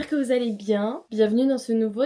j'espère que vous allez bien. Bienvenue dans ce nouveau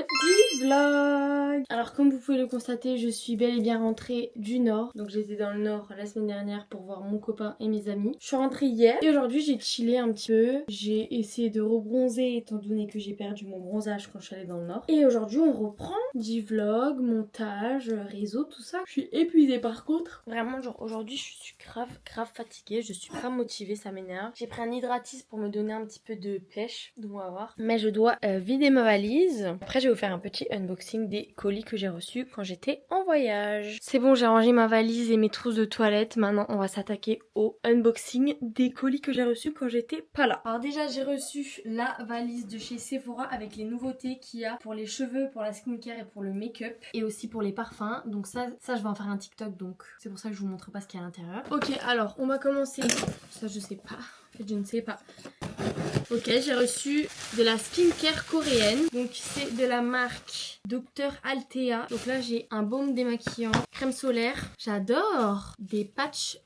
vlog. Alors comme vous pouvez le constater, je suis bel et bien rentrée du Nord. Donc j'étais dans le Nord la semaine dernière pour voir mon copain et mes amis. Je suis rentrée hier et aujourd'hui j'ai chillé un petit peu. J'ai essayé de rebronzer étant donné que j'ai perdu mon bronzage quand je suis allée dans le Nord. Et aujourd'hui on reprend du vlog, montage, réseau, tout ça. Je suis épuisée par contre. Vraiment genre aujourd'hui je suis grave fatiguée. Je suis pas motivée, ça m'énerve. J'ai pris un hydratis pour me donner un petit peu de pêche, donc on va voir. Mais je dois vider ma valise. Après je vais vous faire un petit unboxing des colis que j'ai reçus quand j'étais en voyage. C'est bon, j'ai rangé ma valise et mes trousses de toilette. Maintenant on va s'attaquer au unboxing des colis que j'ai reçus quand j'étais pas là. Alors déjà j'ai reçu la valise de chez Sephora avec les nouveautés qu'il y a pour les cheveux, pour la skincare et pour le make-up et aussi pour les parfums. Donc ça je vais en faire un TikTok, donc c'est pour ça que je vous montre pas ce qu'il y a à l'intérieur. Ok, alors on va commencer. Ça je sais pas. En fait je ne sais pas. Ok, j'ai reçu de la skincare coréenne. Donc c'est de la marque Dr Althea. Donc là j'ai un baume démaquillant, crème solaire. J'adore des patchs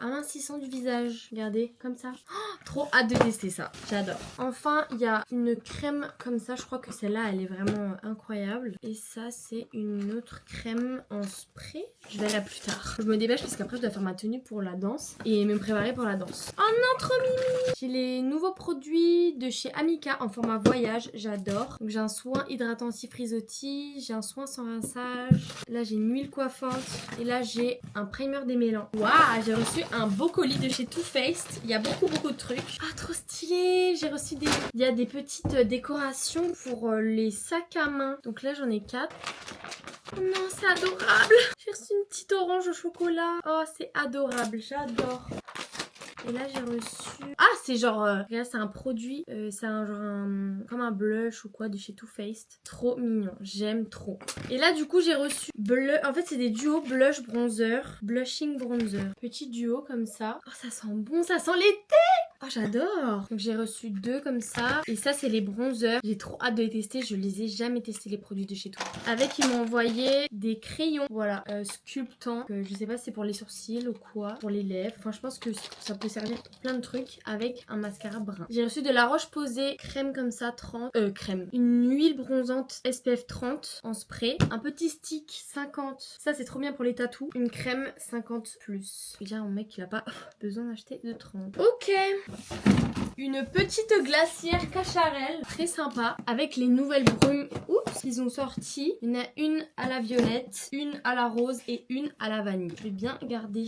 amincissants du visage. Regardez, comme ça. Oh, trop hâte de tester ça. J'adore. Enfin, il y a une crème comme ça. Je crois que celle-là, elle est vraiment incroyable. Et ça, c'est une autre crème en spray. Je verrai plus tard. Je me dépêche parce qu'après je dois faire ma tenue pour la danse et me préparer pour la danse. Oh non, trop mimi! J'ai les nouveaux produits de chez Amika en format voyage, j'adore. Donc j'ai un soin hydratant anti-frisottis, j'ai un soin sans rinçage, là j'ai une huile coiffante et là j'ai un primer démêlant. Waouh, j'ai reçu un beau colis de chez Too Faced. Il y a beaucoup de trucs. Ah, trop stylé. J'ai reçu des... Il y a des petites décorations pour les sacs à main. Donc là j'en ai 4. Oh non, c'est adorable. J'ai reçu une petite orange au chocolat. Oh, c'est adorable, j'adore. Et là j'ai reçu... Ah, c'est genre... regarde, c'est un produit, c'est un genre comme un blush ou quoi de chez Too Faced. Trop mignon, j'aime trop. Et là du coup j'ai reçu... En fait c'est des duos blush bronzer, blushing bronzer. Petit duo comme ça. Oh, ça sent bon, ça sent l'été. Oh, j'adore. Donc j'ai reçu 2 comme ça. Et ça c'est les bronzers. J'ai trop hâte de les tester, je les ai jamais testés les produits de chez Too. Avec ils m'ont envoyé des crayons, voilà, sculptants. Je sais pas si c'est pour les sourcils ou quoi, pour les lèvres. Enfin je pense que ça peut servir pour plein de trucs avec un mascara brun. J'ai reçu de la Roche-Posay crème comme ça 30, crème. Une huile bronzante SPF 30 en spray. Un petit stick 50. Ça c'est trop bien pour les tatous. Une crème 50+. Déjà mon mec il a pas besoin d'acheter de 30. Ok. Une petite glacière Cacharel, très sympa, avec les nouvelles brumes. Oups, ils ont sorti. Il y en a une à la violette, une à la rose et une à la vanille. Je vais bien garder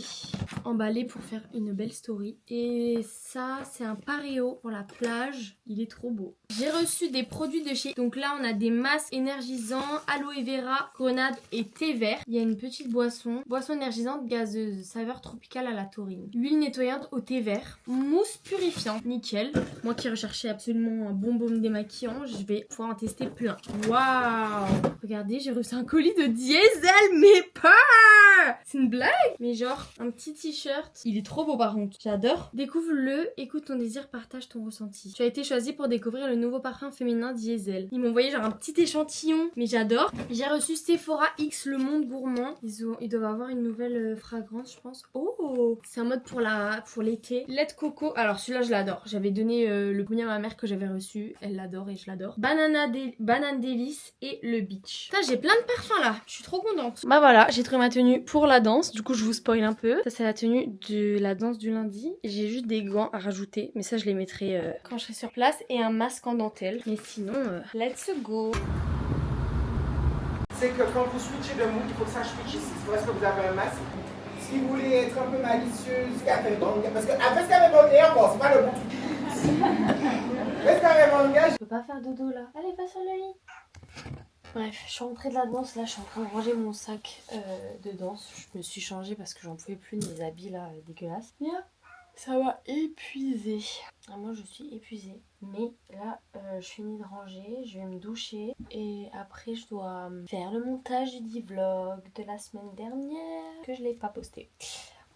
emballé pour faire une belle story. Et ça, c'est un pareo pour la plage. Il est trop beau. J'ai reçu des produits de chez... Donc là, on a des masques énergisants, aloe vera, grenade et thé vert. Il y a une petite boisson. Boisson énergisante gazeuse, saveur tropicale à la taurine. Huile nettoyante au thé vert. Mousse purifiante, nickel. Moi qui recherchais absolument un bon baume démaquillant, je vais pouvoir en tester plein. Waouh! Regardez, j'ai reçu un colis de diesel, mais pas! C'est une blague? Mais genre, un petit t-shirt. Il est trop beau par contre. J'adore. Découvre-le, écoute ton désir, partage ton ressenti. Tu as été choisi pour découvrir le nouveau parfum féminin Diesel. Ils m'ont envoyé genre un petit échantillon, mais j'adore. J'ai reçu Sephora X Le Monde Gourmand. Ils doivent avoir une nouvelle fragrance, je pense. Oh! C'est un mode pour l'été. Lait de coco. Alors celui-là, je l'adore. J'avais donné le premier à ma mère que j'avais reçu. Elle l'adore et je l'adore. Banane délice et le beach. Putain, j'ai plein de parfums là. Je suis trop contente. Bah voilà, j'ai trouvé ma tenue pour la danse. Du coup, je vous spoil un peu. Ça, c'est la tenue de la danse du lundi. J'ai juste des gants à rajouter. Mais ça, je les mettrai quand je serai sur place. Et un masque en dentelle. Mais sinon, let's go. C'est que quand vous switchez de mood, il faut que ça switche ici. C'est parce que vous avez un masque. Si vous voulez être un peu malicieuse, parce que après ce qu'avait mon nez encore, c'est pas le bon truc. Est-ce qu'avait mon gars, Je peux pas faire dodo là. Allez, va sur le lit. Bref, je suis rentrée de la danse, là je suis en train de ranger mon sac de danse. Je me suis changée parce que j'en pouvais plus de mes habits là dégueulasses. Yeah. Ça m'a épuisée. Ah, moi je suis épuisée. Mais là je finis de ranger, je vais me doucher. Et après je dois faire le montage du vlog de la semaine dernière que je l'ai pas posté.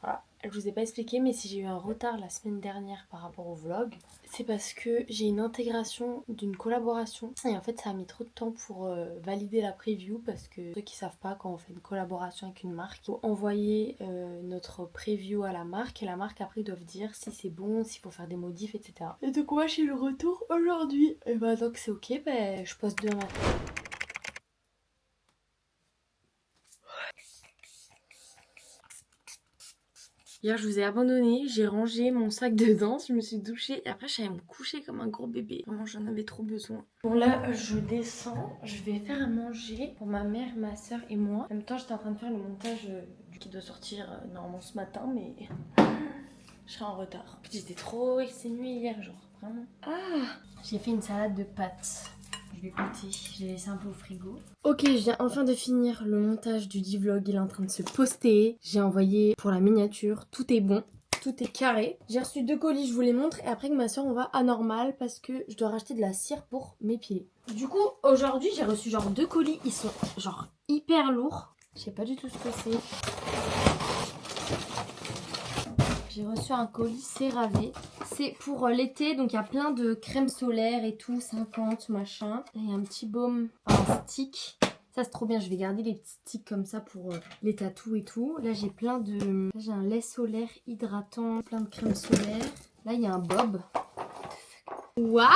Voilà, je vous ai pas expliqué, mais si j'ai eu un retard la semaine dernière par rapport au vlog, c'est parce que j'ai une intégration d'une collaboration et en fait ça a mis trop de temps pour valider la preview, parce que ceux qui savent pas, quand on fait une collaboration avec une marque, il faut envoyer notre preview à la marque et la marque après doivent dire si c'est bon, s'il faut faire des modifs, etc. Et donc moi j'ai eu le retour aujourd'hui et bah donc c'est ok, bah, je poste demain matin. Hier, je vous ai abandonné, j'ai rangé mon sac de danse, je me suis douchée et après, j'allais me coucher comme un gros bébé. Vraiment, j'en avais trop besoin. Bon, là, je descends, je vais faire à manger pour ma mère, ma soeur et moi. En même temps, j'étais en train de faire le montage qui doit sortir normalement ce matin, mais je serai en retard. J'étais trop exténuée hier, genre, vraiment. Ah, j'ai fait une salade de pâtes. Je vais goûter, je l'ai laissé un peu au frigo. Ok, je viens enfin de finir le montage du D-Vlog, il est en train de se poster. J'ai envoyé pour la miniature, tout est bon, tout est carré. J'ai reçu 2 colis, je vous les montre. Et après que ma soeur, on va à Normal parce que je dois racheter de la cire pour m'épiler. Du coup, aujourd'hui, j'ai reçu genre 2 colis, ils sont genre hyper lourds. Je sais pas du tout ce que c'est. J'ai reçu un colis CeraVe. C'est pour l'été, donc il y a plein de crèmes solaires et tout, 50 machin. Là, il y a un petit baume en stick. Ça c'est trop bien, je vais garder les petits sticks comme ça pour les tatous et tout. Là j'ai plein de... Là j'ai un lait solaire hydratant, plein de crèmes solaires. Là il y a un bob. Waouh,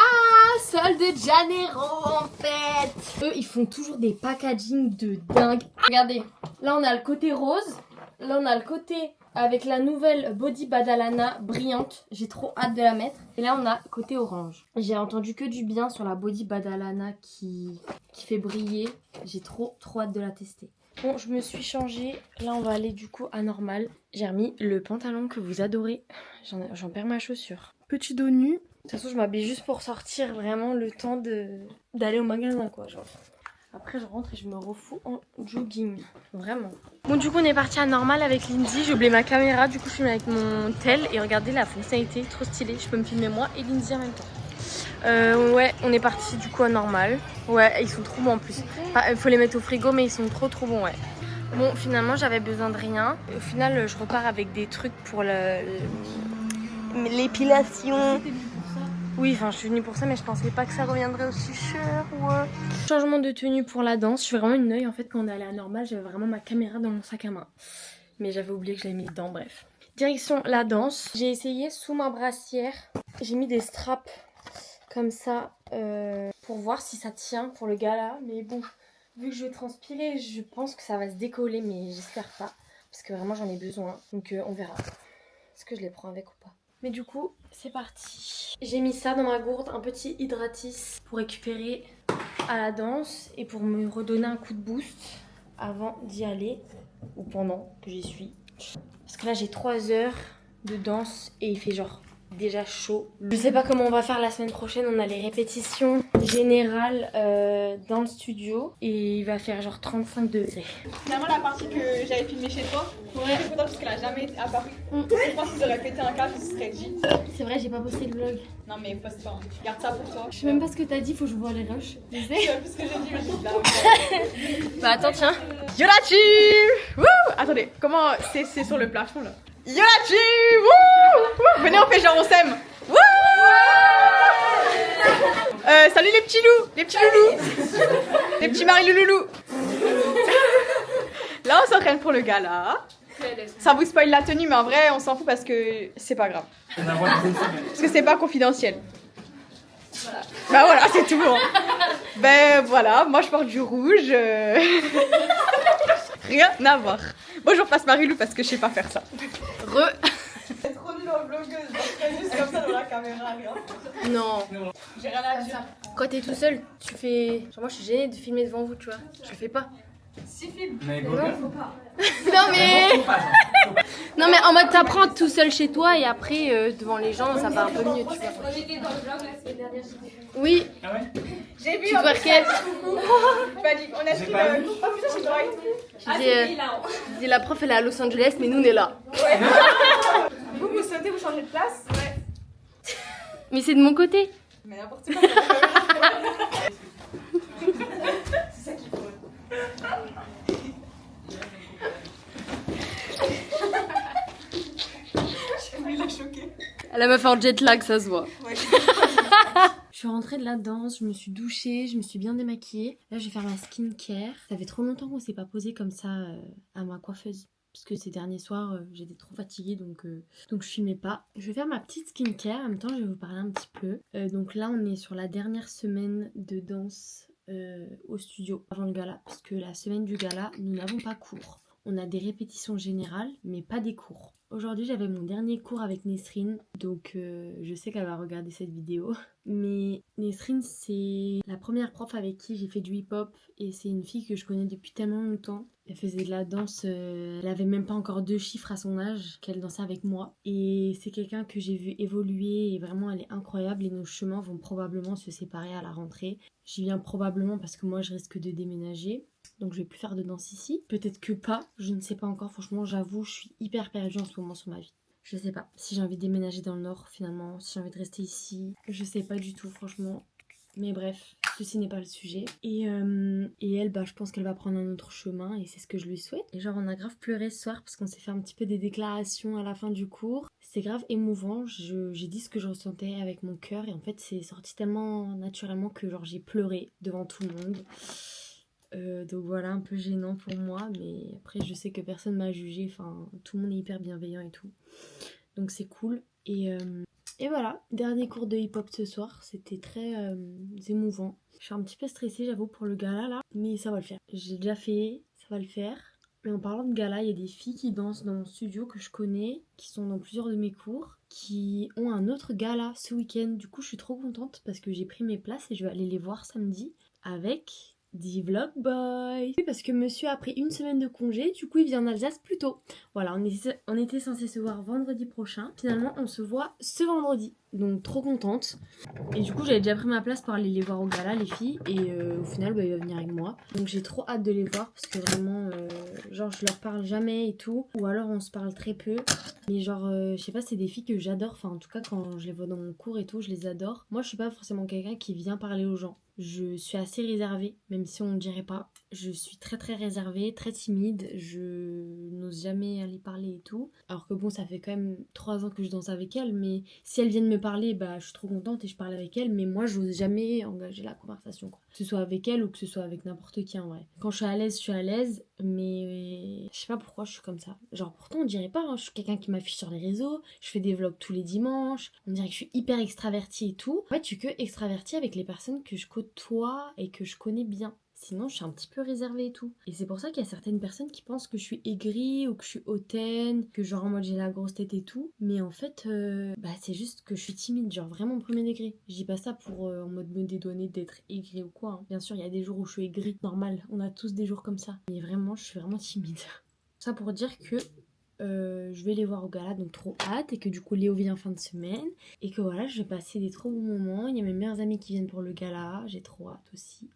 Sol de Janeiro en fait. Eux ils font toujours des packaging de dingue. Regardez, là on a le côté rose. Là on a le côté avec la nouvelle Body Badalana brillante. J'ai trop hâte de la mettre. Et là on a côté orange. J'ai entendu que du bien sur la Body Badalana qui fait briller. J'ai trop hâte de la tester. Bon, je me suis changée. Là on va aller du coup à Normal. J'ai remis le pantalon que vous adorez. J'en perds ma chaussure. Petit dos nu. De toute façon je m'habille juste pour sortir, vraiment le temps d'aller au magasin quoi, genre. Après je rentre et je me refous en jogging, vraiment. Bon du coup on est parti à Normal avec Lindsay, j'ai oublié ma caméra, du coup je filme avec mon tel et regardez la fonctionnalité, trop stylée, je peux me filmer moi et Lindsay en même temps. Ouais, on est parti du coup à Normal. Ouais, ils sont trop bons en plus. Enfin, il faut les mettre au frigo mais ils sont trop bons, ouais. Bon finalement j'avais besoin de rien. Au final je repars avec des trucs pour l'épilation. Oui, enfin je suis venue pour ça mais je pensais pas que ça reviendrait aussi cher, ouais. Changement de tenue pour la danse, je suis vraiment une œil en fait quand on est allé à Normal, j'avais vraiment ma caméra dans mon sac à main. Mais j'avais oublié que je l'avais mis dedans, bref. Direction la danse, j'ai essayé sous ma brassière, j'ai mis des straps comme ça pour voir si ça tient pour le gala. Mais bon, vu que je vais transpirer, je pense que ça va se décoller mais j'espère pas. Parce que vraiment j'en ai besoin, donc on verra. Est-ce que je les prends avec ou pas? Mais du coup, c'est parti. J'ai mis ça dans ma gourde, un petit hydratis pour récupérer à la danse et pour me redonner un coup de boost avant d'y aller ou pendant que j'y suis. Parce que là, j'ai 3 heures de danse et il fait genre déjà chaud. Je sais pas comment on va faire la semaine prochaine, on a les répétitions générales dans le studio et il va faire genre 35 degrés. Finalement la partie que j'avais filmée chez toi, ouais. Je suis contente parce qu'elle a jamais apparu. Je pense qu'ils auraient pété un câble, je serais dit. C'est vrai, j'ai pas posté le vlog. Non mais poste pas, garde ça pour toi. Je sais même pas ce que t'as dit, faut que je vois les rushs. Tu sais plus ce que j'ai dit, mais j'ai dit là. Bah attends, tiens. Yola team. Wouh. Attendez, comment c'est sur le plafond là. Yola team. Wouh. Venez, on fait genre on s'aime. Wouh. Salut les petits loups, les petits loulous. Les petits Marie-Loulou. Là on s'entraîne pour le gala. Ça vous spoil la tenue mais en vrai on s'en fout parce que c'est pas grave. Parce que c'est pas confidentiel. Voilà. Bah voilà, c'est tout. Hein. Ben voilà, moi je porte du rouge. Rien à voir. Moi je repasse Marie-Lou parce que je sais pas faire ça. C'est trop nul en vlogueuse, je fais juste comme ça dans la caméra. Regarde. Non. J'ai rien à dire. Quand t'es tout seul, tu fais... Genre moi je suis gênée de filmer devant vous, tu vois. Je le fais pas. Si filme. Mais non, faut pas. Non mais... Non mais en mode t'apprends tout seul chez toi et après devant les gens ça va un peu mieux, tu vois. On était dans le vlog la semaine dernière. Oui. Ah ouais? J'ai vu Tu twerkais. on a pris le... Oh putain c'est vrai. J'ai dit la prof elle est à Los Angeles mais nous on est là. Ouais. Vous sautez, vous changez de place? Ouais. Mais c'est de mon côté. Mais n'importe quoi. C'est ça qu'il faut. La meuf en jet lag, ça se voit. Ouais. Je suis rentrée de la danse, je me suis douchée, je me suis bien démaquillée. Là, je vais faire ma skincare. Ça fait trop longtemps qu'on s'est pas posé comme ça à ma coiffeuse. Parce que ces derniers soirs, j'étais trop fatiguée, donc je filmais pas. Je vais faire ma petite skincare, en même temps, je vais vous parler un petit peu. Donc là, on est sur la dernière semaine de danse au studio avant le gala. Parce que la semaine du gala, nous n'avons pas cours. On a des répétitions générales, mais pas des cours. Aujourd'hui, j'avais mon dernier cours avec Nesrine, donc je sais qu'elle va regarder cette vidéo. Mais Nesrine, c'est la première prof avec qui j'ai fait du hip-hop et c'est une fille que je connais depuis tellement longtemps. Elle faisait de la danse, elle avait même pas encore 2 chiffres à son âge qu'elle dansait avec moi. Et c'est quelqu'un que j'ai vu évoluer et vraiment elle est incroyable et nos chemins vont probablement se séparer à la rentrée. J'y viens probablement parce que moi je risque de déménager. Donc je vais plus faire de danse ici. Peut-être que pas, je ne sais pas encore. Franchement, j'avoue, je suis hyper perdue en ce moment sur ma vie. Je sais pas si j'ai envie de déménager dans le nord finalement, si j'ai envie de rester ici. Je sais pas du tout franchement. Mais bref, ceci n'est pas le sujet. Et elle, je pense qu'elle va prendre un autre chemin et c'est ce que je lui souhaite. Et genre on a grave pleuré ce soir parce qu'on s'est fait un petit peu des déclarations à la fin du cours. C'était grave émouvant, j'ai dit ce que je ressentais avec mon cœur et en fait c'est sorti tellement naturellement que genre j'ai pleuré devant tout le monde. Donc voilà, un peu gênant pour moi, mais après je sais que personne m'a jugé, enfin tout le monde est hyper bienveillant et tout. Donc c'est cool. Et voilà, dernier cours de hip-hop ce soir, c'était très émouvant. Je suis un petit peu stressée j'avoue pour le gala là, mais ça va le faire. J'ai déjà fait, ça va le faire. Mais en parlant de gala, il y a des filles qui dansent dans mon studio que je connais, qui sont dans plusieurs de mes cours, qui ont un autre gala ce week-end. Du coup je suis trop contente parce que j'ai pris mes places et je vais aller les voir samedi avec... The Vlog Boy. Oui, parce que monsieur a pris une semaine de congé, du coup il vient en Alsace plus tôt. Voilà, on était censé se voir vendredi prochain. Finalement, on se voit ce vendredi. Donc trop contente. Et du coup, j'avais déjà pris ma place pour aller les voir au gala, les filles. Et au final, il va venir avec moi. Donc j'ai trop hâte de les voir parce que vraiment, genre je leur parle jamais et tout. Ou alors on se parle très peu. Mais genre, je sais pas, c'est des filles que j'adore. Enfin, en tout cas, quand je les vois dans mon cours et tout, je les adore. Moi, je suis pas forcément quelqu'un qui vient parler aux gens. Je suis assez réservée, même si on ne dirait pas. Je suis très très réservée, très timide. Je n'ose jamais aller parler et tout. Alors que bon, ça fait quand même 3 ans que je danse avec elle. Mais si elles viennent me parler, je suis trop contente et je parle avec elle. Mais moi, j'ose jamais engager la conversation, quoi. Que ce soit avec elle ou que ce soit avec n'importe qui en vrai. Quand je suis à l'aise, je suis à l'aise. Mais je sais pas pourquoi je suis comme ça. Genre pourtant on dirait pas, hein. Je suis quelqu'un qui m'affiche sur les réseaux. Je fais des vlogs tous les dimanches. On dirait que je suis hyper extravertie et tout. En fait, je suis que extravertie avec les personnes que je côtoie et que je connais bien. Sinon, je suis un petit peu réservée et tout. Et c'est pour ça qu'il y a certaines personnes qui pensent que je suis aigrie ou que je suis hautaine, que genre en mode j'ai la grosse tête et tout. Mais en fait, c'est juste que je suis timide, genre vraiment au premier degré. Je dis pas ça pour en mode me dédouaner d'être aigrie ou quoi, hein. Bien sûr, il y a des jours où je suis aigrie, normal. On a tous des jours comme ça. Mais vraiment, je suis vraiment timide. Ça pour dire que je vais les voir au gala, donc trop hâte. Et que du coup, Léo vient fin de semaine. Et que voilà, je vais passer des trop bons moments. Il y a mes meilleurs amis qui viennent pour le gala. J'ai trop hâte aussi.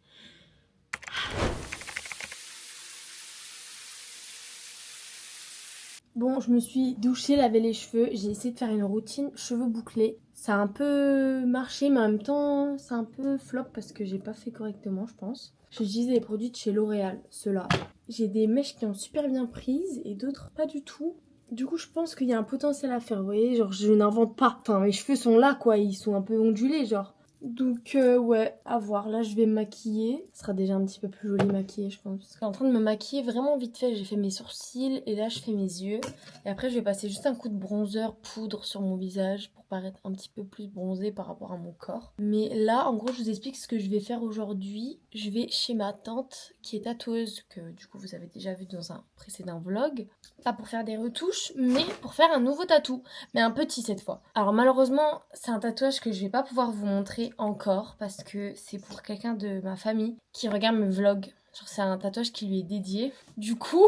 Bon, je me suis douchée, lavé les cheveux, j'ai essayé de faire une routine cheveux bouclés. Ça a un peu marché, mais en même temps, c'est un peu flop parce que j'ai pas fait correctement, je pense. J'utilise des produits de chez L'Oréal, ceux-là. J'ai des mèches qui ont super bien prises et d'autres pas du tout. Du coup, je pense qu'il y a un potentiel à faire, vous voyez, genre je n'invente pas. Enfin, mes cheveux sont là, quoi, ils sont un peu ondulés, genre. Donc ouais, à voir. Là je vais me maquiller. Ce sera déjà un petit peu plus joli maquillé je pense. Parce que je suis en train de me maquiller vraiment vite fait. J'ai fait mes sourcils et là je fais mes yeux. Et après je vais passer juste un coup de bronzer poudre sur mon visage pour paraître un petit peu plus bronzée par rapport à mon corps. Mais là en gros je vous explique ce que je vais faire aujourd'hui. Je vais chez ma tante qui est tatoueuse, que du coup vous avez déjà vu dans un précédent vlog. Pas pour faire des retouches mais pour faire un nouveau tatou. Mais un petit cette fois. Alors malheureusement c'est un tatouage que je vais pas pouvoir vous montrer encore parce que c'est pour quelqu'un de ma famille qui regarde mes vlogs. Genre c'est un tatouage qui lui est dédié. Du coup,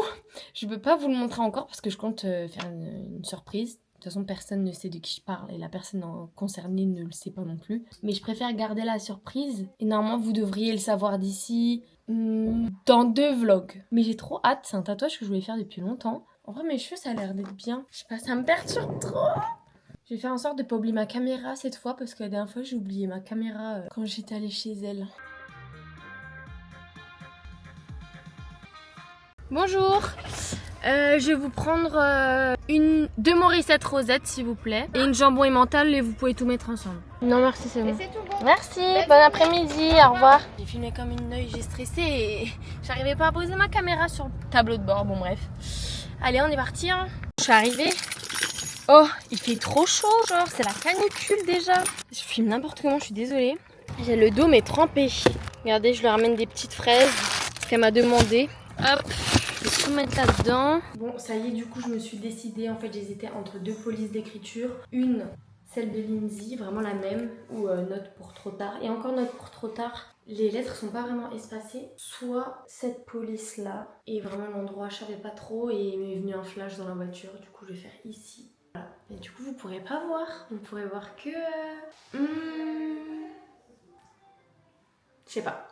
je peux pas vous le montrer encore parce que je compte faire une surprise. De toute façon, personne ne sait de qui je parle et la personne concernée ne le sait pas non plus. Mais je préfère garder la surprise. Et normalement, vous devriez le savoir d'ici dans 2 vlogs. Mais j'ai trop hâte, c'est un tatouage que je voulais faire depuis longtemps. En vrai, mes cheveux, ça a l'air d'être bien. Je sais pas, ça me perturbe trop. Je vais faire en sorte de pas oublier ma caméra cette fois parce que la dernière fois j'ai oublié ma caméra quand j'étais allée chez elle. Bonjour. Je vais vous prendre deux Morissette rosettes s'il vous plaît. Et une jambon emmental et vous pouvez tout mettre ensemble. Non merci c'est bon. Merci, bon après-midi, au revoir. J'ai filmé comme une œil, j'ai stressé et j'arrivais pas à poser ma caméra sur le tableau de bord, bon bref. Allez on est parti hein. Je suis arrivée. Oh, il fait trop chaud genre, c'est la canicule déjà. Je filme n'importe comment, je suis désolée. J'ai le dos mais trempé. Regardez, je lui ramène des petites fraises qu'elle m'a demandé. Hop, je vais tout mettre là-dedans. Bon, ça y est, du coup, je me suis décidée. En fait, j'hésitais entre deux polices d'écriture. Une, celle de Lindsay, vraiment la même, ou note pour trop tard. Et encore note pour trop tard. Les lettres sont pas vraiment espacées. Soit cette police-là, et vraiment l'endroit, je savais pas trop, et il m'est venu un flash dans la voiture. Du coup, je vais faire ici. Voilà. Et du coup, vous pourrez pas voir. Vous pourrez voir que... Je sais pas.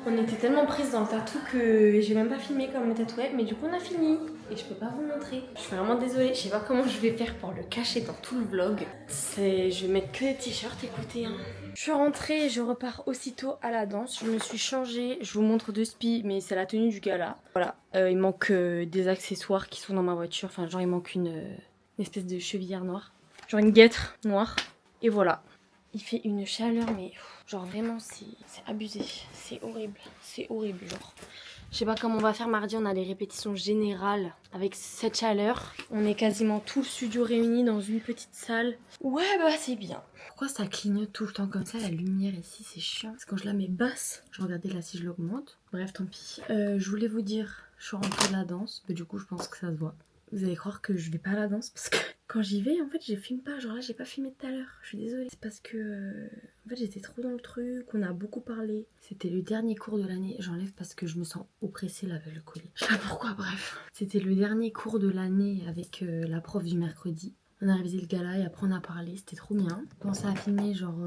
On était tellement prises dans le tatou que j'ai même pas filmé comme le tatouage, mais du coup on a fini et je peux pas vous montrer. Je suis vraiment désolée, je sais pas comment je vais faire pour le cacher dans tout le vlog. Je vais mettre que des t-shirts, écoutez. Hein. Je suis rentrée et je repars aussitôt à la danse. Je me suis changée, je vous montre de spi, mais c'est la tenue du gala. Voilà, il manque des accessoires qui sont dans ma voiture. Enfin genre il manque une espèce de chevillère noire, genre une guêtre noire. Et voilà. Il fait une chaleur mais genre vraiment c'est abusé, c'est horrible genre. Je sais pas comment on va faire mardi, on a les répétitions générales avec cette chaleur. On est quasiment tout le studio réuni dans une petite salle. Ouais bah c'est bien. Pourquoi ça clignote tout le temps comme ça la lumière ici, c'est chiant. Parce que quand je la mets basse, je regardais là si je l'augmente. Bref tant pis. Je voulais vous dire, je suis rentrée de la danse, mais du coup je pense que ça se voit. Vous allez croire que je vais pas à la danse parce que quand j'y vais en fait je filme pas, genre là j'ai pas filmé tout à l'heure, je suis désolée. C'est parce que en fait j'étais trop dans le truc, on a beaucoup parlé. C'était le dernier cours de l'année, j'enlève parce que je me sens oppressée là avec le collier. Je sais pas pourquoi, bref. C'était le dernier cours de l'année avec la prof du mercredi. On a révisé le gala et après on a parlé, c'était trop bien. Quand ça a filmé, genre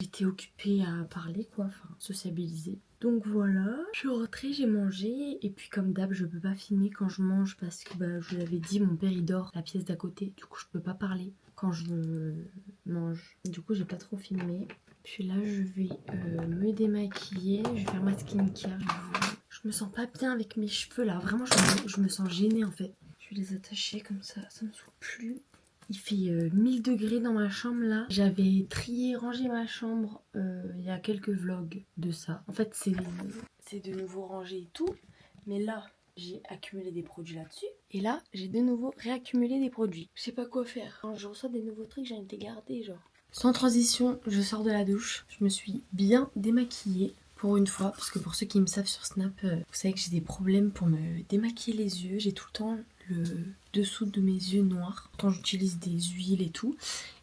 j'étais occupée à parler quoi, enfin sociabiliser. Donc voilà, je suis rentrée, j'ai mangé et puis comme d'hab je peux pas filmer quand je mange parce que bah, je vous l'avais dit, mon père il dort la pièce d'à côté, du coup je peux pas parler quand je mange. Du coup j'ai pas trop filmé. Puis là je vais me démaquiller, je vais faire ma skincare. Je me sens pas bien avec mes cheveux là, vraiment je me sens gênée en fait. Je vais les attacher comme ça me saoule plus. Il fait 1000 degrés dans ma chambre là. J'avais trié, rangé ma chambre il y a quelques vlogs de ça. En fait c'est de nouveau rangé et tout. Mais là j'ai accumulé des produits là-dessus. Et là j'ai de nouveau réaccumulé des produits. Je sais pas quoi faire. Quand je reçois des nouveaux trucs j'ai envie de les garder genre. Sans transition, je sors de la douche. Je me suis bien démaquillée. Pour une fois, parce que pour ceux qui me savent sur Snap, vous savez que j'ai des problèmes pour me démaquiller les yeux. J'ai tout le temps le dessous de mes yeux noirs. Pourtant j'utilise des huiles et tout.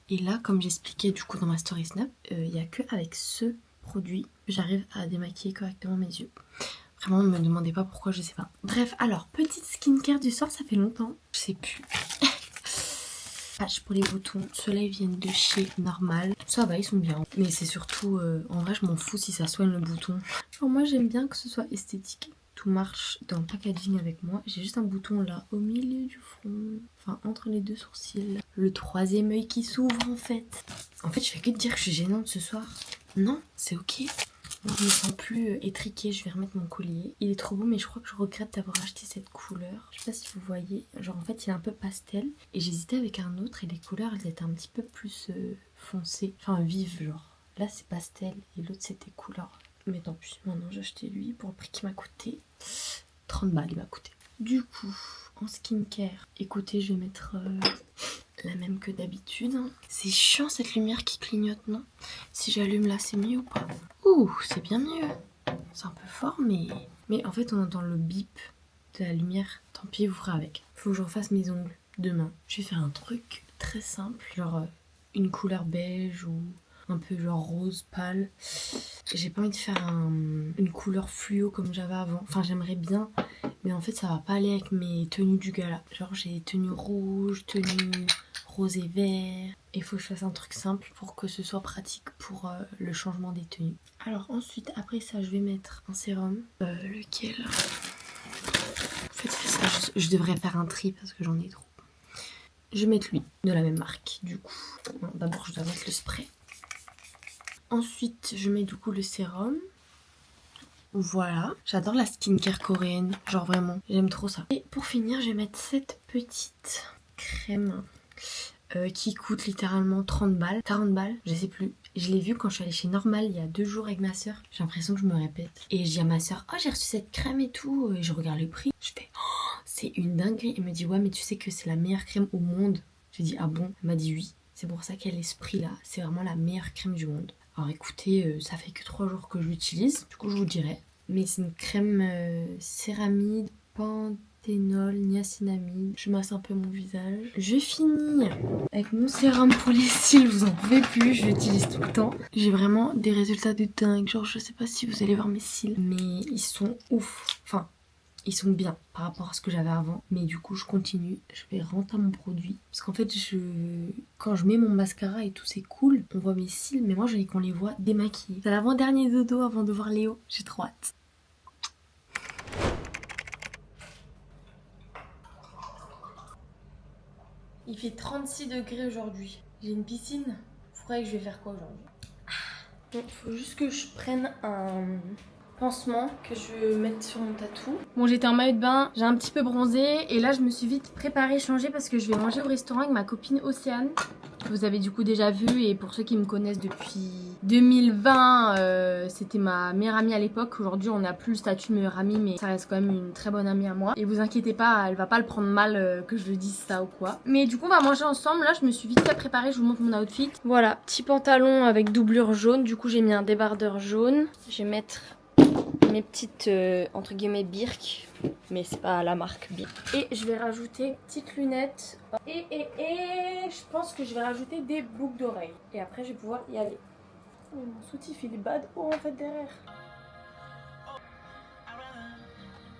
Et là, comme j'expliquais du coup dans ma story Snap, il n'y a que avec ce produit que j'arrive à démaquiller correctement mes yeux. Vraiment, ne me demandez pas pourquoi, je sais pas. Bref, alors, petite skincare du soir, ça fait longtemps. Je sais plus. Patch pour les boutons, ceux-là ils viennent de chez Normal. Ça va, ils sont bien. Mais c'est surtout, en vrai je m'en fous si ça soigne le bouton. Genre moi j'aime bien que ce soit esthétique. Tout marche dans le packaging avec moi. J'ai juste un bouton là au milieu du front. Enfin entre les deux sourcils. Le troisième œil qui s'ouvre en fait. En fait je fais que de dire que je suis gênante ce soir. Non, c'est ok. Je me sens plus étriquée, je vais remettre mon collier. Il est trop beau mais je crois que je regrette d'avoir acheté cette couleur. Je sais pas si vous voyez, genre en fait il est un peu pastel. Et j'hésitais avec un autre et les couleurs elles étaient un petit peu plus foncées. Enfin vives genre. Là c'est pastel et l'autre c'était couleur. Mais tant pis, maintenant j'ai acheté lui pour le prix qui m'a coûté. 30 balles il m'a coûté. Du coup, en skincare, écoutez je vais mettre... la même que d'habitude. C'est chiant cette lumière qui clignote, non? Si j'allume là, c'est mieux ou pas? Ouh, c'est bien mieux. C'est un peu fort, mais en fait, on entend le bip de la lumière. Tant pis, vous ferez avec. Faut que je refasse mes ongles demain. Je vais faire un truc très simple, genre une couleur beige ou un peu genre rose pâle. J'ai pas envie de faire une couleur fluo comme j'avais avant. Enfin, j'aimerais bien, mais en fait, ça va pas aller avec mes tenues du gala. Genre, j'ai tenue rouge, tenue rose et vert. Il faut que je fasse un truc simple pour que ce soit pratique pour le changement des tenues. Alors ensuite, après ça, je vais mettre un sérum. Lequel? En fait, c'est ça. Je devrais faire un tri parce que j'en ai trop. Je vais mettre lui, de la même marque, du coup. D'abord, je dois mettre le spray. Ensuite, je mets du coup le sérum. Voilà, j'adore la skincare coréenne, genre vraiment, j'aime trop ça. Et pour finir, je vais mettre cette petite crème qui coûte littéralement 30 balles, 40 balles, je sais plus. Je l'ai vue quand je suis allée chez Normal il y a 2 jours avec ma soeur. J'ai l'impression que je me répète. Et je dis à ma soeur, oh j'ai reçu cette crème et tout. Et je regarde le prix. Je fais, oh c'est une dinguerie. Elle me dit, ouais mais tu sais que c'est la meilleure crème au monde. J'ai dit, ah bon? Elle m'a dit oui. C'est pour ça qu'elle est ce prix là. C'est vraiment la meilleure crème du monde. Alors écoutez, ça fait que 3 jours que je l'utilise. Du coup je vous dirai. Mais c'est une crème céramide, panthénol, niacinamide. Je masse un peu mon visage. Je finis avec mon sérum pour les cils. Vous en pouvez plus, je l'utilise tout le temps. J'ai vraiment des résultats de dingue. Genre je sais pas si vous allez voir mes cils, mais ils sont ouf. Enfin, ils sont bien par rapport à ce que j'avais avant. Mais du coup je continue. Je vais rentrer mon produit. Parce qu'en fait quand je mets mon mascara et tout c'est cool. On voit mes cils, mais moi j'ai envie qu'on les voit démaquillés. C'est l'avant-dernier dodo avant de voir Léo. J'ai trop hâte. Il fait 36 degrés aujourd'hui. J'ai une piscine. Vous croyez que je vais faire quoi aujourd'hui? Bon, faut juste que je prenne un pansement que je vais mettre sur mon tatou. Bon, j'étais en maillot de bain, j'ai un petit peu bronzé et là je me suis vite préparée, changée parce que je vais manger au restaurant avec ma copine Océane. Vous avez du coup déjà vu et pour ceux qui me connaissent depuis 2020, c'était ma meilleure amie à l'époque. Aujourd'hui on n'a plus le statut de meilleure amie mais ça reste quand même une très bonne amie à moi. Et vous inquiétez pas, elle va pas le prendre mal que je le dise ça ou quoi. Mais du coup on va manger ensemble. Là je me suis vite fait préparer, je vous montre mon outfit. Voilà, petit pantalon avec doublure jaune. Du coup j'ai mis un débardeur jaune. Je vais mettre mes petites entre guillemets birques, mais c'est pas la marque Birk. Et je vais rajouter petites lunettes et je pense que je vais rajouter des boucles d'oreilles et après je vais pouvoir y aller. Oh, mon soutif il est bad en fait derrière.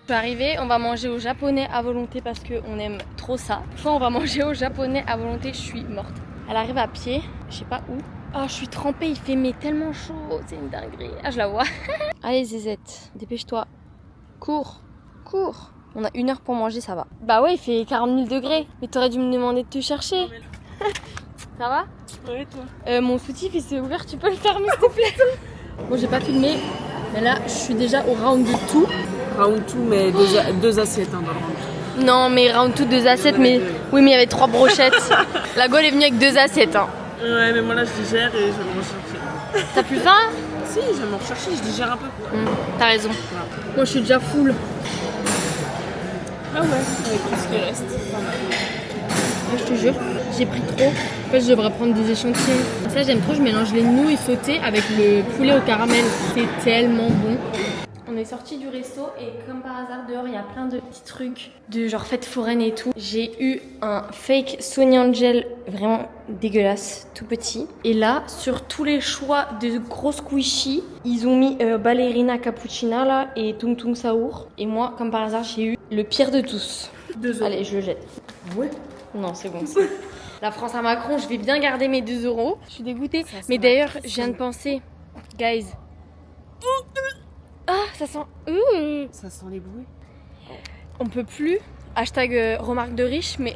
Je suis arrivée, on va manger au japonais à volonté parce qu'on aime trop ça. Soit on va manger au japonais à volonté, je suis morte. Elle arrive à pied, je sais pas où. Oh, je suis trempée, il fait mais tellement chaud, c'est une dinguerie. Ah, je la vois. Allez, Zézette, dépêche-toi. Cours, cours. On a 1 heure pour manger, ça va. Bah ouais, il fait 40 000 degrés. Mais t'aurais dû me demander de te chercher. Ça va? Ouais, toi. Mon soutif, il s'est ouvert, tu peux le fermer, s'il te plaît? Bon, j'ai pas filmé, mais là, je suis déjà au round 2. Round 2, mais 2 assiettes hein, dans le round. Non, mais round 2, 2 assiettes, mais... Oui, mais il y avait 3 brochettes. La Gaule est venue avec 2 assiettes, hein. Ouais, mais moi là je digère et je vais me rechercher. T'as plus faim? Si, je vais me rechercher, je digère un peu. T'as raison. Voilà. Moi je suis déjà full. Ah ouais, avec tout ce qui reste. Je te jure, j'ai pris trop. En fait je devrais prendre des échantillons. Ça j'aime trop, je mélange les nouilles sautées avec le poulet au caramel. C'est tellement bon. On est sorti du resto et comme par hasard dehors il y a plein de petits trucs de genre fête foraine et tout. J'ai eu un fake Sony Angel vraiment dégueulasse, tout petit. Et là sur tous les choix de gros squishy, ils ont mis Ballerina Cappuccina là et Tung Tung Saour. Et moi comme par hasard j'ai eu le pire de tous. 2 euros. Allez je le jette. Ouais. Non c'est bon. La France à Macron, je vais bien garder mes 2 euros. Je suis dégoûtée. Mais d'ailleurs je viens de penser, guys. Ah, ça sent... Ça sent les bouées. On peut plus, hashtag remarque de riche, mais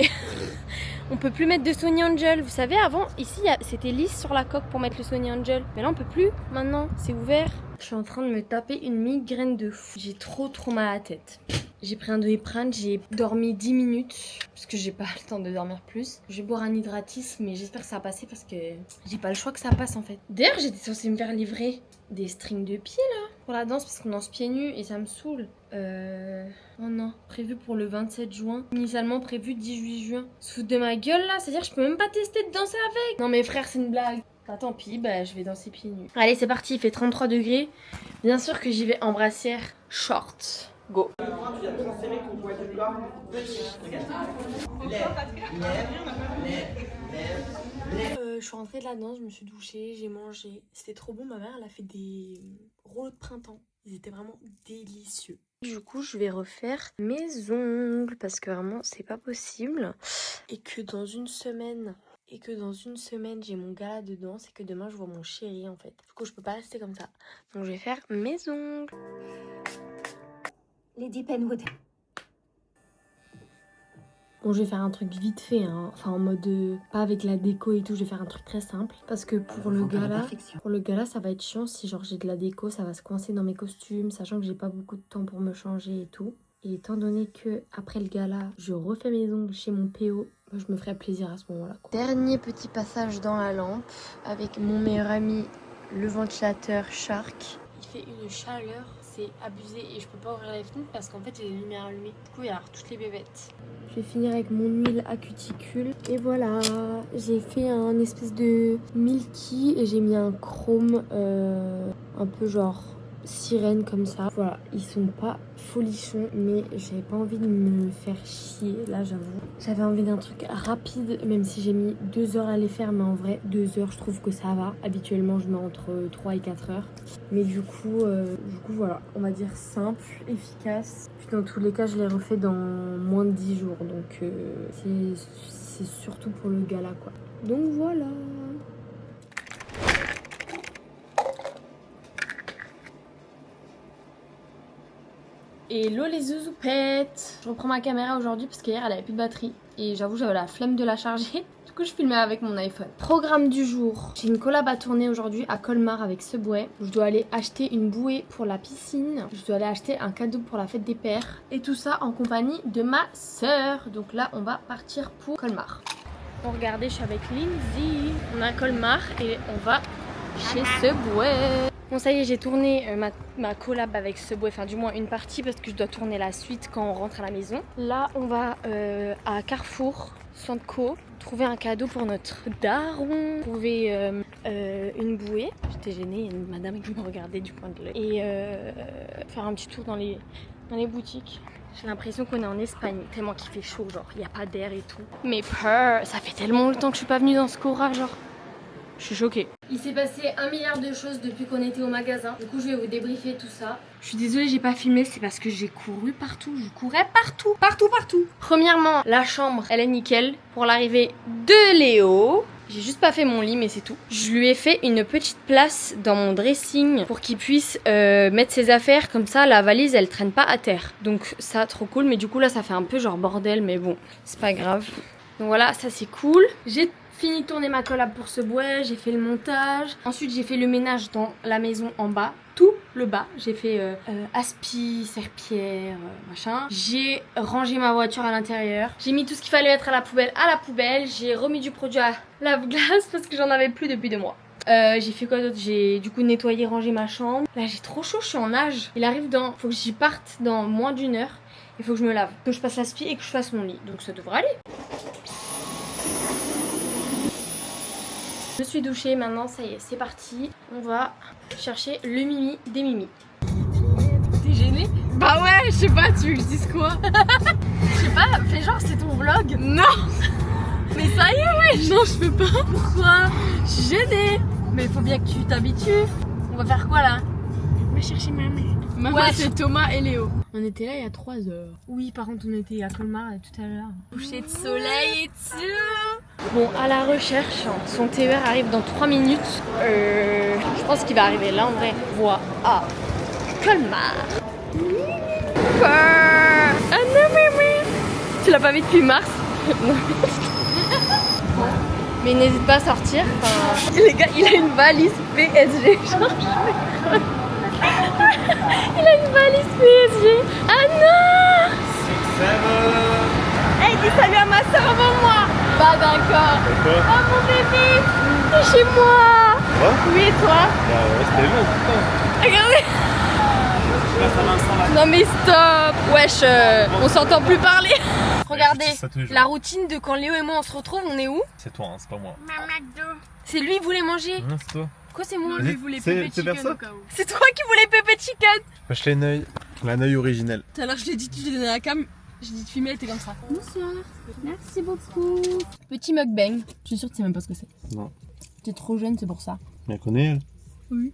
on peut plus mettre de Sony Angel. Vous savez, avant, ici, c'était lisse sur la coque pour mettre le Sony Angel. Mais là, on peut plus, maintenant, c'est ouvert. Je suis en train de me taper une migraine de fou. J'ai trop mal à la tête. J'ai pris un Doliprane, j'ai dormi 10 minutes, parce que j'ai pas le temps de dormir plus. Je vais boire un hydratis, mais j'espère que ça va passer parce que j'ai pas le choix que ça passe en fait. D'ailleurs, j'étais censée me faire livrer des strings de pieds là, pour la danse, parce qu'on danse pieds nus et ça me saoule. Oh non, prévu pour le 27 juin. Initialement prévu 18 juin. Se foutre de ma gueule là, c'est-à-dire que je peux même pas tester de danser avec. Non mais frère, c'est une blague. Bah tant pis, bah je vais danser pieds nus. Allez, c'est parti, il fait 33 degrés. Bien sûr que j'y vais en brassière short. Go. Je suis rentrée de la danse, je me suis douchée, j'ai mangé. C'était trop bon, ma mère elle a fait des rouleaux de printemps. Ils étaient vraiment délicieux. Du coup, je vais refaire mes ongles parce que vraiment c'est pas possible. Et que dans une semaine, j'ai mon gala de danse et que demain je vois mon chéri en fait. Du coup, je peux pas rester comme ça. Donc je vais faire mes ongles. Lady Penwood. Bon, je vais faire un truc vite fait, hein. Enfin en mode pas avec la déco et tout, je vais faire un truc très simple parce que pour le gala, ça va être chiant si genre j'ai de la déco, ça va se coincer dans mes costumes, sachant que j'ai pas beaucoup de temps pour me changer et tout. Et étant donné que après le gala, je refais mes ongles chez mon PO, je me ferai plaisir à ce moment-là. Dernier petit passage dans la lampe avec mon meilleur ami, le ventilateur Shark. Il fait une chaleur, c'est abusé et je peux pas ouvrir les fenêtres parce qu'en fait j'ai les lumières allumées. Du coup il y a toutes les bébêtes. Je vais finir avec mon huile à cuticule. Et voilà, j'ai fait un espèce de milky et j'ai mis un chrome un peu genre sirène comme ça. Voilà, ils sont pas folichons mais j'avais pas envie de me faire chier là, j'avoue. J'avais envie d'un truc rapide même si j'ai mis 2 heures à les faire, mais en vrai 2 heures je trouve que ça va. Habituellement je mets entre 3 et 4 heures. Mais du coup voilà, on va dire simple, efficace. Puis dans tous les cas je les refais dans moins de 10 jours. Donc c'est surtout pour le gala quoi. Donc voilà. Hello les zouzoupettes. Je reprends ma caméra aujourd'hui parce qu'hier elle avait plus de batterie et j'avoue j'avais la flemme de la charger. Du coup je filmais avec mon iPhone. Programme du jour. J'ai une collab à tourner aujourd'hui à Colmar avec Subway. Je dois aller acheter une bouée pour la piscine. Je dois aller acheter un cadeau pour la fête des pères. Et tout ça en compagnie de ma sœur. Donc là on va partir pour Colmar. Bon regardez, je suis avec Lindsay. On est à Colmar et on va chez Subway. Bon ça y est, j'ai tourné ma collab avec Subway, enfin du moins une partie parce que je dois tourner la suite quand on rentre à la maison. Là on va à Carrefour, Centre-Co, trouver un cadeau pour notre daron, trouver une bouée. J'étais gênée, il y a une madame qui me regardait du coin de l'œil. Et faire un petit tour dans les boutiques. J'ai l'impression qu'on est en Espagne, tellement qu'il fait chaud, genre il n'y a pas d'air et tout. Mais peur, ça fait tellement longtemps que je suis pas venue dans ce Cora, genre. Je suis choquée. Il s'est passé 1 milliard de choses depuis qu'on était au magasin. Du coup, je vais vous débriefer tout ça. Je suis désolée, j'ai pas filmé, c'est parce que j'ai couru partout. Je courais partout, partout. Premièrement, la chambre, elle est nickel. Pour l'arrivée de Léo, j'ai juste pas fait mon lit, mais c'est tout. Je lui ai fait une petite place dans mon dressing pour qu'il puisse mettre ses affaires. Comme ça, la valise, elle traîne pas à terre. Donc ça, trop cool. Mais du coup, là, ça fait un peu genre bordel, mais bon, c'est pas grave. Donc voilà, ça c'est cool. J'ai fini de tourner ma collab pour Subway, j'ai fait le montage. Ensuite j'ai fait le ménage dans la maison en bas, tout le bas. J'ai fait aspi, serpillère, machin. J'ai rangé ma voiture à l'intérieur. J'ai mis tout ce qu'il fallait mettre à la poubelle. J'ai remis du produit à lave-glace parce que j'en avais plus depuis 2 mois. J'ai fait quoi d'autre? J'ai du coup nettoyé, rangé ma chambre. Là j'ai trop chaud, je suis en nage. Il arrive faut que j'y parte dans moins d'1 heure. Il faut que je me lave, que je passe l'aspi et que je fasse mon lit. Donc ça devrait aller. Je suis douchée, maintenant ça y est, c'est parti. On va chercher le mimi des mimis. T'es gênée? Bah ouais, je sais pas, tu veux que je dise quoi? Je sais pas, fais genre c'est ton vlog. Non. Mais ça y est, ouais. Non, je peux pas. Pourquoi? Je suis gênée. Mais il faut bien que tu t'habitues. On va faire quoi là? On va chercher ma mère. Maman, Ouais. c'est Thomas et Léo. On était là il y a 3 heures. Oui, par contre on était à Colmar tout à l'heure. Coucher de soleil et tout. Bon, à la recherche, son TER arrive dans 3 minutes. Je pense qu'il va arriver là en vrai. Voie à Colmar. Ah non, mais tu l'as pas vu depuis mars? Mais n'hésite pas à sortir. Enfin... Les gars, il a une valise PSG. Il a une valise PSG. Ah non! Hey, dis salut à ma soeur avant moi. Bah d'accord. Oh mon bébé, t'es chez moi. Quoi? Oui, et toi? Bah ouais, c'était long, putain. Regardez. Non mais stop. Wesh, on s'entend plus parler. Regardez, la routine de quand Léo et moi on se retrouve, on est où? C'est toi, hein, c'est pas moi. C'est lui qui voulait manger. Non, c'est toi. Quoi, c'est moi? Vas-y, voulait c'est- pépé c'est vers chicken ça au cas où. C'est toi qui voulais pépé chicken. Acheter un œil originel. Tout à l'heure, je t'ai dit, tu t'es donné la cam. J'ai dit de filmer, elle était comme ça. Bonsoir, merci beaucoup. Petit mukbang. Je suis sûre que tu sais même pas ce que c'est. Non. T'es trop jeune, c'est pour ça. Elle connaît, elle. Oui.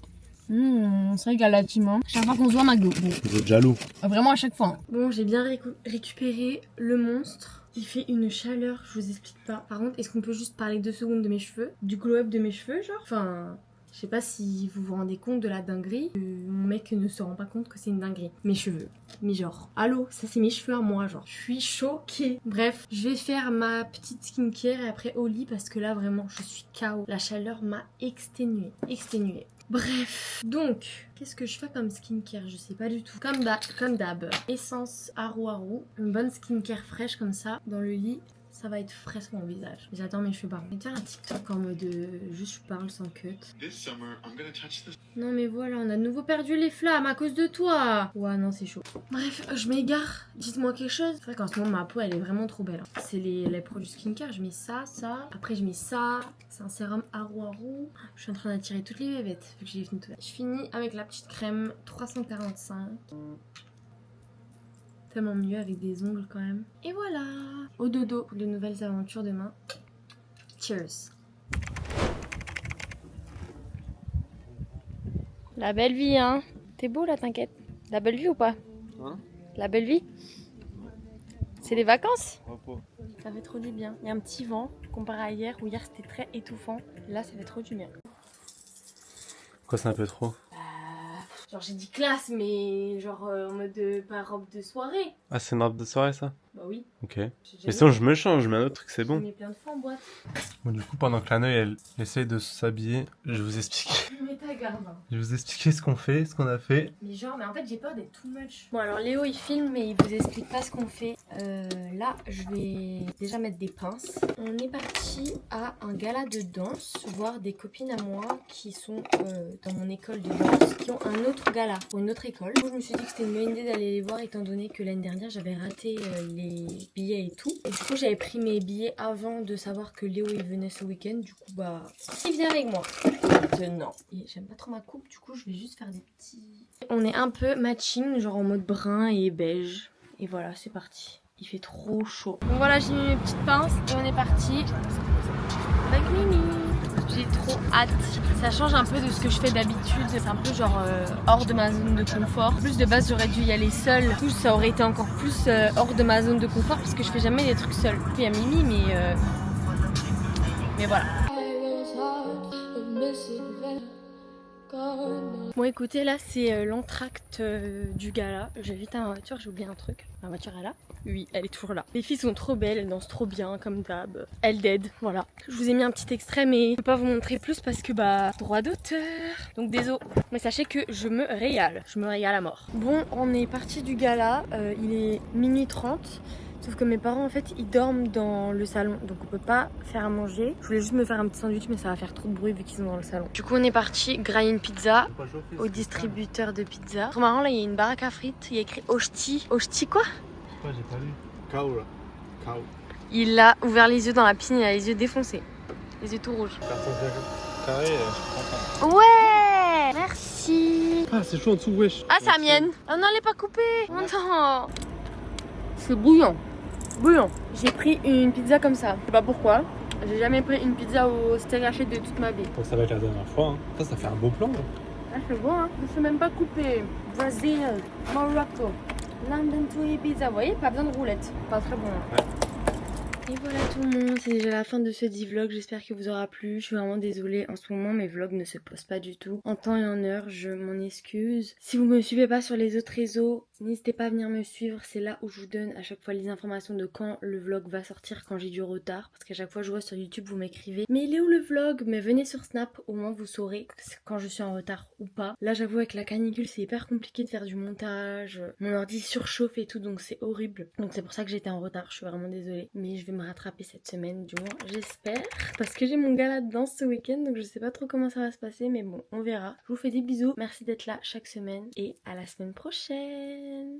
On se régale là, team. Hein. Chaque fois qu'on se voit, McDo. Bon. Vous êtes jaloux. Vraiment à chaque fois. Hein. Bon, j'ai bien récupéré le monstre. Il fait une chaleur, je vous explique pas. Par contre, est-ce qu'on peut juste parler 2 secondes de mes cheveux? Du glow-up de mes cheveux, genre? Enfin, Je sais pas si vous vous rendez compte de la dinguerie. Mon mec ne se rend pas compte que c'est une dinguerie. Mes cheveux. Mais genre, allô, ça c'est mes cheveux à moi, genre. Je suis choquée. Bref, je vais faire ma petite skincare et après au lit parce que là vraiment je suis KO. La chaleur m'a exténuée. Bref, donc, qu'est-ce que je fais comme skincare? Je sais pas du tout. Comme d'hab, essence Aru, une bonne skincare fraîche comme ça, dans le lit. Ça va être frais sur mon visage. J'attends mes cheveux par contre. Je vais faire un TikTok en mode juste je parle sans cut. Non mais voilà, on a de nouveau perdu les flammes à cause de toi. Ouais non c'est chaud. Bref, je m'égare. Dites-moi quelque chose. C'est vrai qu'en ce moment ma peau elle est vraiment trop belle. Hein. C'est les produits skincare. Je mets ça. Après je mets ça. C'est un sérum Aru. Je suis en train d'attirer toutes les bébêtes vu que j'ai fini tout ça. Je finis avec la petite crème 345. Tellement mieux avec des ongles quand même. Et voilà. Au dodo pour de nouvelles aventures demain. Cheers. La belle vie hein. T'es beau là t'inquiète. La belle vie ou pas? Hein? La belle vie? C'est les vacances? Repos. Ça fait trop du bien. Il y a un petit vent comparé à hier où hier c'était très étouffant. Là ça fait trop du bien. Quoi, c'est un peu trop? Genre j'ai dit classe mais genre en mode pas robe de soirée. Ah, c'est une robe de soirée ça? Bah oui. Ok. Mais sinon, je me change, je mets un autre truc, c'est bon. Je mets plein de fois en boîte. Bon, du coup, pendant que Lanoï elle essaye de s'habiller, je vais vous explique. Mais ta garde. Je vais vous expliquer ce qu'on fait, ce qu'on a fait. Mais genre, mais en fait j'ai peur d'être too much. Bon alors Léo il filme mais il vous explique pas ce qu'on fait. Là je vais déjà mettre des pinces. On est parti à un gala de danse, voir des copines à moi qui sont dans mon école de danse, qui ont un autre gala pour une autre école. Donc, je me suis dit que c'était une bonne idée d'aller les voir étant donné que l'année dernière j'avais raté les billets et tout. Et du coup j'avais pris mes billets avant de savoir que Léo il venait ce week-end. Du coup bah il vient avec moi. Maintenant. Et j'aime pas trop ma coupe, du coup je vais juste faire des petits... On est un peu matching, genre en mode brun et beige. Et voilà, c'est parti. Il fait trop chaud. Donc voilà, j'ai mis mes petites pinces et on est parti avec Mimi. J'ai trop hâte. Ça change un peu de ce que je fais d'habitude. C'est un peu genre hors de ma zone de confort. En plus de base j'aurais dû y aller seule. Du coup ça aurait été encore plus hors de ma zone de confort parce que je fais jamais des trucs seule. Il y a Mimi mais voilà. Bon écoutez là c'est l'entracte du gala. J'ai vite à ma voiture, j'ai oublié un truc. Ma voiture est là? Oui, elle est toujours là. Les filles sont trop belles, elles dansent trop bien comme d'hab. Elles dead, voilà. Je vous ai mis un petit extrait mais je peux pas vous montrer plus parce que bah droit d'auteur. Donc désolé. Mais sachez que je me régale à mort. Bon on est parti du gala, il est minuit 30. Sauf que mes parents en fait ils dorment dans le salon donc on peut pas faire à manger. Je voulais juste me faire un petit sandwich mais ça va faire trop de bruit vu qu'ils sont dans le salon. Du coup on est parti grailler une pizza au distributeur de pizza. Trop marrant là il y a une baraque à frites, il y a écrit Oshti. Oshti quoi? J'ai pas lu. Kao là. Kao. Il a ouvert les yeux dans la piscine, il a les yeux défoncés. Les yeux tout rouges. Carton carré, je prends ça. Ouais! Merci! Ah, c'est chaud en dessous, wesh. Ah c'est la mienne! Oh non elle est pas coupée! Oh non! C'est bouillant. Bouillant. J'ai pris une pizza comme ça. Je sais pas pourquoi. J'ai jamais pris une pizza au steak haché de toute ma vie. Donc ça va être la dernière fois. Hein. Ça fait un beau plan. Là. Ah c'est bon hein. Je suis même pas coupée. Brésil, Morocco, London to Ibiza. Vous voyez, pas besoin de roulette. Pas très bon. Hein. Ouais. Et voilà tout le monde, c'est déjà la fin de ce vlog, j'espère qu'il vous aura plu. Je suis vraiment désolée, en ce moment mes vlogs ne se postent pas du tout. En temps et en heure, je m'en excuse. Si vous me suivez pas sur les autres réseaux, n'hésitez pas à venir me suivre, c'est là où je vous donne à chaque fois les informations de quand le vlog va sortir, quand j'ai du retard. Parce qu'à chaque fois je vois sur YouTube, vous m'écrivez « Mais il est où le vlog ?» Mais venez sur Snap, au moins vous saurez quand je suis en retard ou pas. Là j'avoue avec la canicule c'est hyper compliqué de faire du montage. Mon ordi surchauffe et tout donc c'est horrible. Donc c'est pour ça que j'étais en retard, je suis vraiment désolée. Mais je vais me rattraper cette semaine, du moins j'espère. Parce que j'ai mon gala de danse ce week-end donc je sais pas trop comment ça va se passer mais bon on verra. Je vous fais des bisous, merci d'être là chaque semaine et à la semaine prochaine.